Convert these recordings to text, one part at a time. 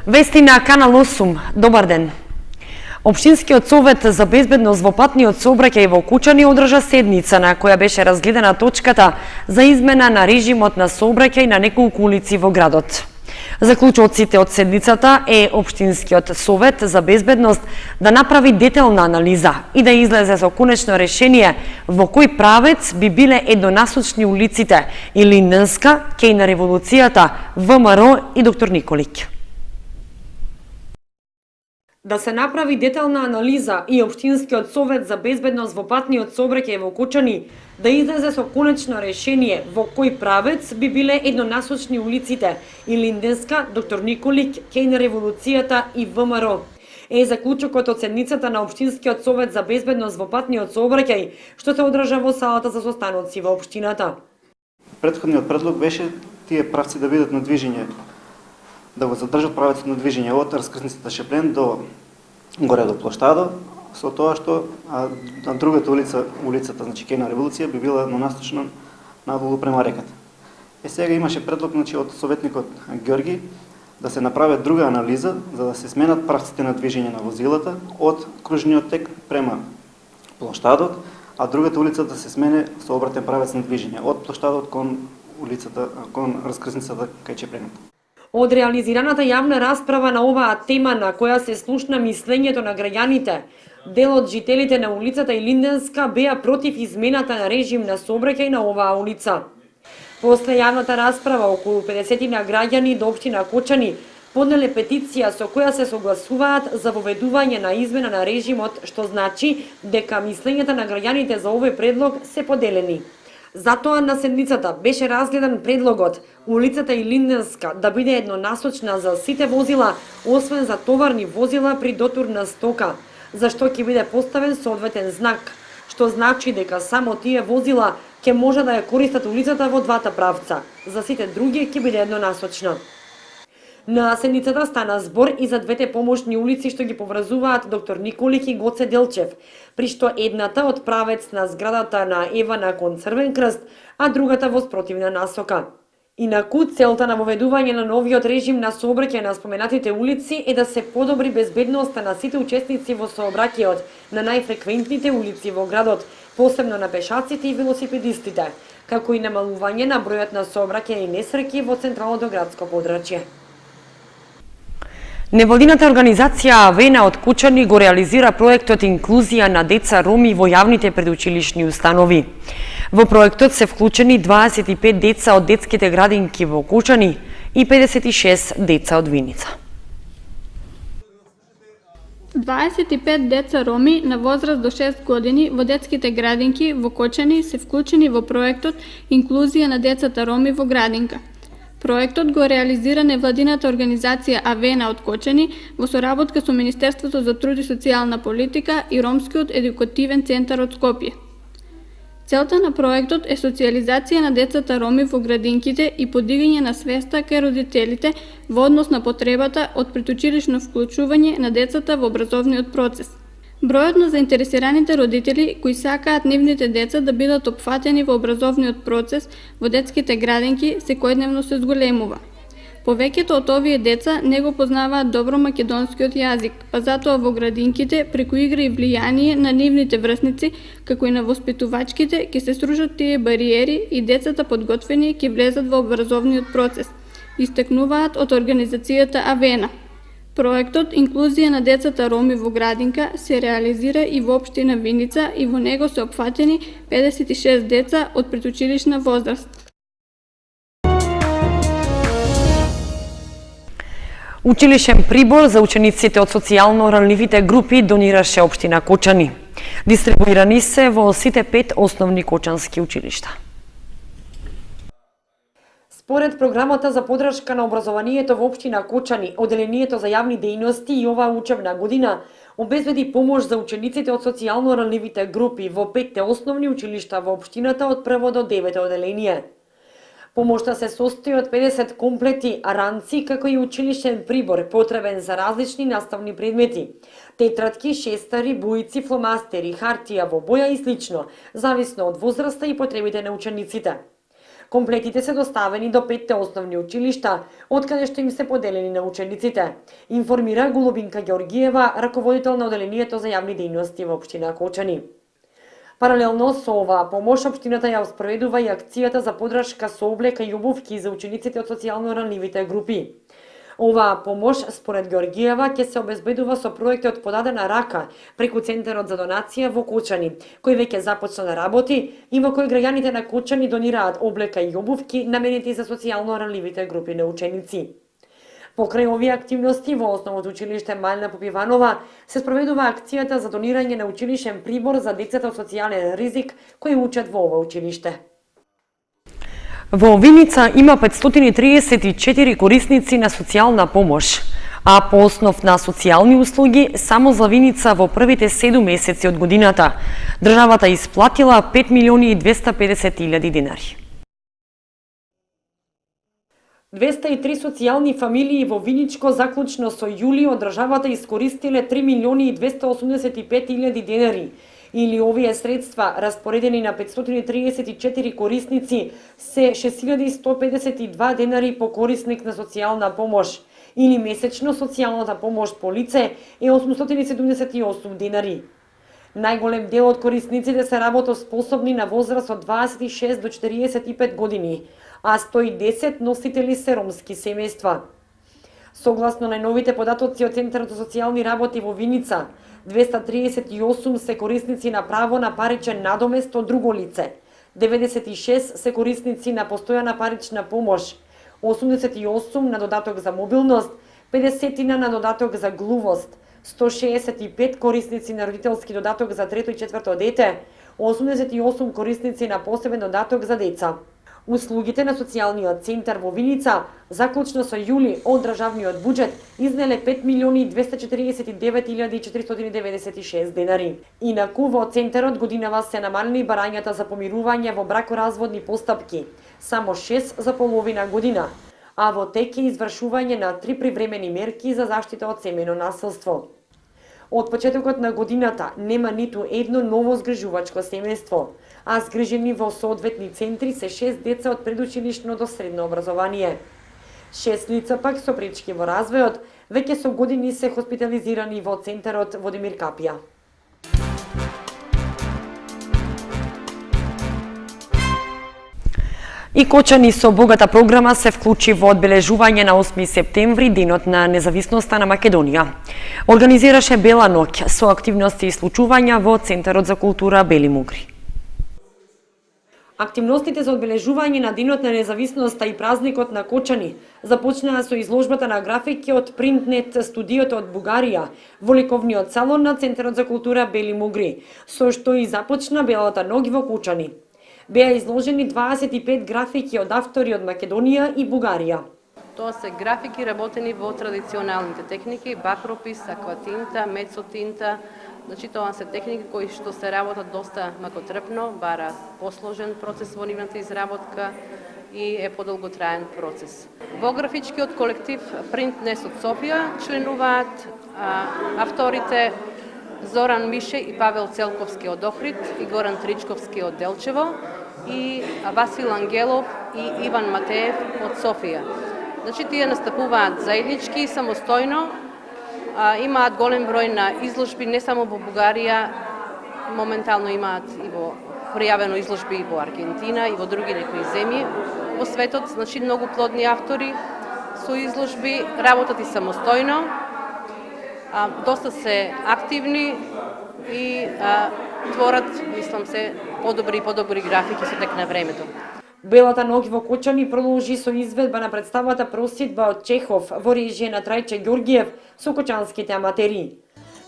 Вести на Канал 8. Добар ден. Општинскиот совет за безбедност во патниот сообраќај во Кучани одржа седница на која беше разгледана точката за измена на режимот на сообраќај на неколку улици во градот. Заклучоците од седницата е Општинскиот совет за безбедност да направи детална анализа и да излезе со конечно решение во кој правец би биле еднонасочни улиците или Линденска, Кеј на револуцијата, ВМРО и доктор Николиќ. Да се направи детална анализа и Општинскиот совет за безбедност во патниот сообраќај во Кучани да излезе со конечно решение во кој правец би биле еднонасочни улиците и Линденска, доктор Николиќ, Кеј на револуцијата и ВМРО. Е заклучокот од седницата на Општинскиот совет за безбедност во патниот сообраќај што се одржа во салата за состаноци во општината. Претходниот предлог беше тие правци да бидат на движење, да го задржат правецот на движење од раскрсницата Шеплен до горе до плоштадо, со тоа што на другата улицата, значи Кеј на револуција, би била еднонасочна надолу према реката. Сега имаше предлог од советникот Ѓорги да се направи друга анализа за да се сменат правците на движење на возилата од кружниот тек према плоштадот, а другата улица да се смене со обратен правец на движење од плоштадот кон раскрсницата кај Чеплената. Од реализираната јавна расправа на оваа тема на која се слушна мислењето на граѓаните, дел од жителите на улицата и Линденска беа против измената на режим на сообраќај на оваа улица. После јавната расправа, околу 50 на граѓани до општина Кочани поднеле петиција со која се согласуваат за воведување на измена на режимот, што значи дека мислењата на граѓаните за овој предлог се поделени. Затоа на седницата беше разгледан предлогот улицата и Линденска да биде еднонасочна за сите возила, освен за товарни возила при дотур на стока, за што ќе биде поставен соодветен знак, што значи дека само тие возила ќе може да ја користат улицата во двата правца, за сите други ќе биде еднонасочна. На седницата стана збор и за двете помошни улици што ги поврзуваат доктор Николиќ и Гоце Делчев, при што едната од правец на зградата на Евана кон Црвен крст, а другата во спротивна насока. Инаку, целта на воведување на новиот режим на сообраќај на споменатите улици е да се подобри безбедноста на сите учесници во сообраќајот на најфреквентните улици во градот, посебно на пешаците и велосипедистите, како и намалување на бројот на сообраќајни несреќи во централното градско подрачје. Невладината организација Авена од Кучани го реализира проектот Инклузија на деца роми во јавните предучилишни установи. Во проектот се вклучени 25 деца од детските градинки во Кучани и 56 деца од Виница. 25 деца роми на возраст до 6 години во детските градинки во Кочани се вклучени во проектот Инклузија на децата роми во градинка. Проектот го реализира невладината организација Авена од Кочани во соработка со Министерството за труд и социјална политика и Ромскиот едукативен центар од Скопје. Целта на проектот е социјализација на децата роми во градинките и подигање на свеста кај родителите во однос на потребата од предучилишно вклучување на децата во образовниот процес. Бројот на заинтересираните родители кои сакаат нивните деца да бидат опфатени во образовниот процес во детските градинки секојдневно се зголемува. Повеќето од овие деца не го познаваат добро македонскиот јазик, па затоа во градинките преку игра и влијание на нивните врсници, како и на воспитувачките, ќе се срушат тие бариери и децата подготвени ќе влезат во образовниот процес, истакнуваат од организацијата Авена. Проектот Инклузија на децата роми во градинка се реализира и во општина Виница и во него се опфатени 56 деца од предучилишна возраст. Училишен прибор за учениците од социјално ранливите групи донираше општина Кочани. Дистрибуирани се во сите 5 основни кочански училишта. Според програмата за поддршка на образованието во општина Кочани, Оделението за јавни дејности и оваа учебна година обезбеди помош за учениците од социјално ранливите групи во 5 основни училишта во општината од 1 до 9 оделение. Помошта се состои од 50 комплети ранци, како и училишен прибор потребен за различни наставни предмети. Тетрадки, шестари, боици, фломастери, хартија во боја и слично, зависно од возраста и потребите на учениците. Комплетите се доставени до 5 основни училишта, откаде што им се поделени на учениците, информира Голубинка Ѓоргиева, раководител на оделението за јавни дејности во општина Кочани. Паралелно со оваа помош, општината ја спроведува и акцијата за подршка со облека и обувки за учениците од социјално ранливите групи. Оваа помош, според Ѓоргиева, ќе се обезбедува со проектот Подадена рака преку Центарот за донација во Кочани, кој веќе започна да работи и во кој граѓаните на Кочани донираат облека и обувки наменети за социјално ранливите групи на ученици. Покрај овие активности во Основното училиште Малина Попиванова се спроведува акцијата за донирање на училишен прибор за децата од социјален ризик кои учат во ова училиште. Во Виница има 534 корисници на социјална помош, а по основ на социјални услуги само за Виница во првите 7 месеци од годината државата исплатила 5.250.000 денари. 203 социјални фамилии во Виничко заклучно со јули од државата искористиле 3.285.000 денари, или овие средства распоредени на 534 корисници се 6.152 денари по корисник на социјална помош, или месечно социјалната помош по лице е 878 денари. Најголем дел од корисниците се работоспособни на возраст од 26 до 45 години, а 110 носители се ромски семејства. Согласно најновите податоци од Центарот за социјални работи во Виница, 238 се корисници на право на паричен надомест од друго лице, 96 се корисници на постојана парична помош, 88 на додаток за мобилност, 50 на додаток за глувост, 165 корисници на родителски додаток за трето и четврто дете, 88 корисници на посебен додаток за деца. Услугите на социјалниот центар во Виница, заклучно со јули од државниот буџет, изнеле 5.249.496 денари. Инаку во центарот годинава се намалени барањата за помирување во бракоразводни постапки, само 6 за половина година, а во тек е извршување на 3 привремени мерки за заштита од семено насилство. Од почетокот на годината нема ниту едно ново згрижувачко семејство, а згрижени во соодветни центри се 6 деца од предучилишно до средно образование. 6 лица пак со пречки во развојот веќе со години се хоспитализирани во центарот Водимир Капија. И Кочани со богата програма се вклучи во одбележување на 8 септември, денот на независноста на Македонија. Организираше Бела ноќ со активности и случувања во Центарот за култура Бели Мугри. Активностите за одбележување на денот на независноста и празникот на Кочани започнаа со изложбата на графики од Принтнет студиото од Бугарија во ликовниот салон на Центарот за култура Бели Мугри, со што и започна Белата ноќ во Кочани. Беа изложени 25 графики од автори од Македонија и Бугарија. Тоа се графики работени во традиционалните техники, бакропис, акватинта, мецотинта. Значи тоа се техники кои што се работат доста макотрпно, бара посложен процес во нивната изработка и е подолготраен процес. Во графичкиот колектив Принтнес од Софија членуваат авторите Зоран Мише и Павел Целковски од Охрид и Горан Тричковски од Делчево и Васил Ангелов и Иван Матеев од Софија. Значи тие настапуваат заеднички и самостојно, имаат голем број на изложби не само во Бугарија, моментално имаат и во пријавено изложби и во Аргентина и во други некои земји во светот, значи многу плодни автори со изложби, работат и самостојно. Доста се активни и творат, мислам се, подобри и подобри графики со тек на времето. Белата ноќ во Кочани продолжи со изведба на представата Просидба од Чехов во режија на Трајче Ѓоргиев со кочанските аматери.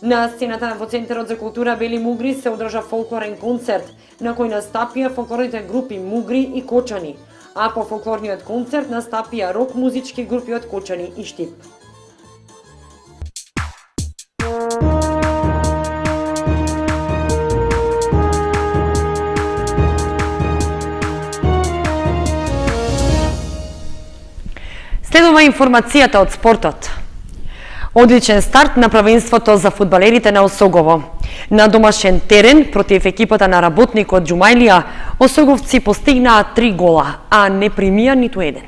На сцената во Центарот за култура Бели Мугри се одржа фолклорен концерт, на кој настапија фолклорните групи Мугри и Кочани, а по фолклорниот концерт настапија рок музички групи од Кочани и Штип. Следува информацијата од спортот. Одличен старт на првенството за фудбалерите на Осогово. На домашен терен против екипата на работникот Џумаилија, осоговци постигнаа 3 гола, а не примија ниту еден.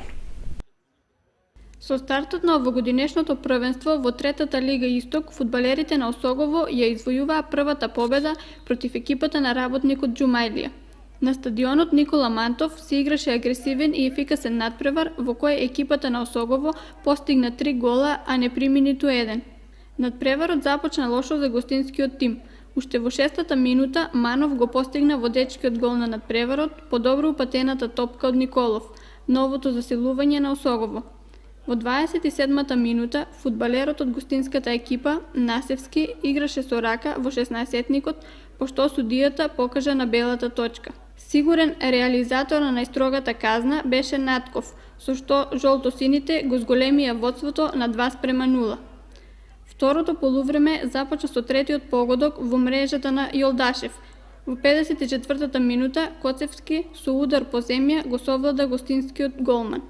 Со стартот на овогодинешното првенство во третата Лига Исток, фудбалерите на Осогово ја извојуваа првата победа против екипата на работникот Џумаилија. На стадионот Никола Мантов се играше агресивен и ефикасен надпревар во кој екипата на Осогово постигна 3 гола, а не прими ниту еден. Надпреварот започна лошо за гостинскиот тим. Уште во 6-та минута Манов го постигна водечкиот гол на надпреварот по добро упатената топка од Николов, новото засилување на Осогово. Во 27-та минута фудбалерот од гостинската екипа, Насевски, играше со рака во 16-етникот, пошто судијата покажа на белата точка. Сигурен реализатор на најстрогата казна беше Натков, со што жолтосините го зголемија водството на 2:0. Второто полувреме започна со третиот погодок во мрежата на Јолдашев. Во 54-та минута Коцевски со удар по земја го совлада гостинскиот голман.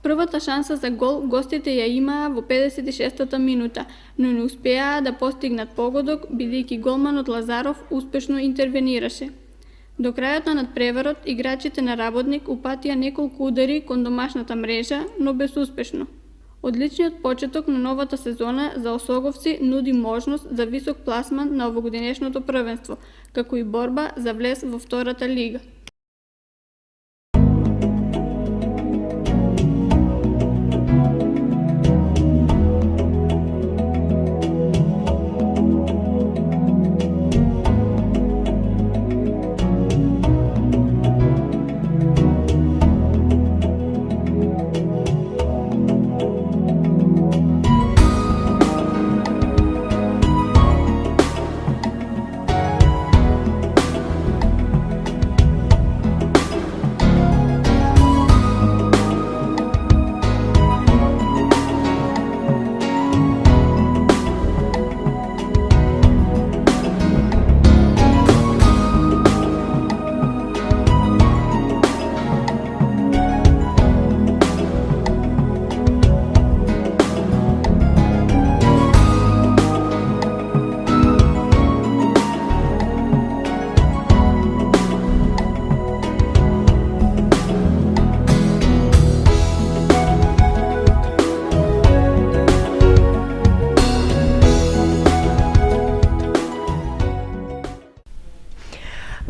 Првата шанса за гол гостите ја имаа во 56-та минута, но не успеаа да постигнат погодок, бидејќи голманот Лазаров успешно интервенираше. До крајот на надпреварот, играчите на Работник упатија неколку удари кон домашната мрежа, но безуспешно. Одличниот почеток на новата сезона за осоговци нуди можност за висок пласман на овогодинешното првенство, како и борба за влез во втората лига.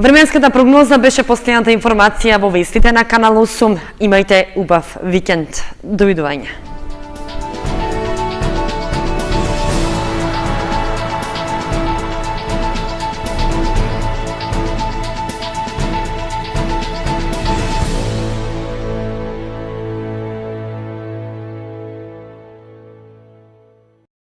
Временската прогноза беше последната информација во вестите на Канал 8. Имајте убав викенд. Довидување.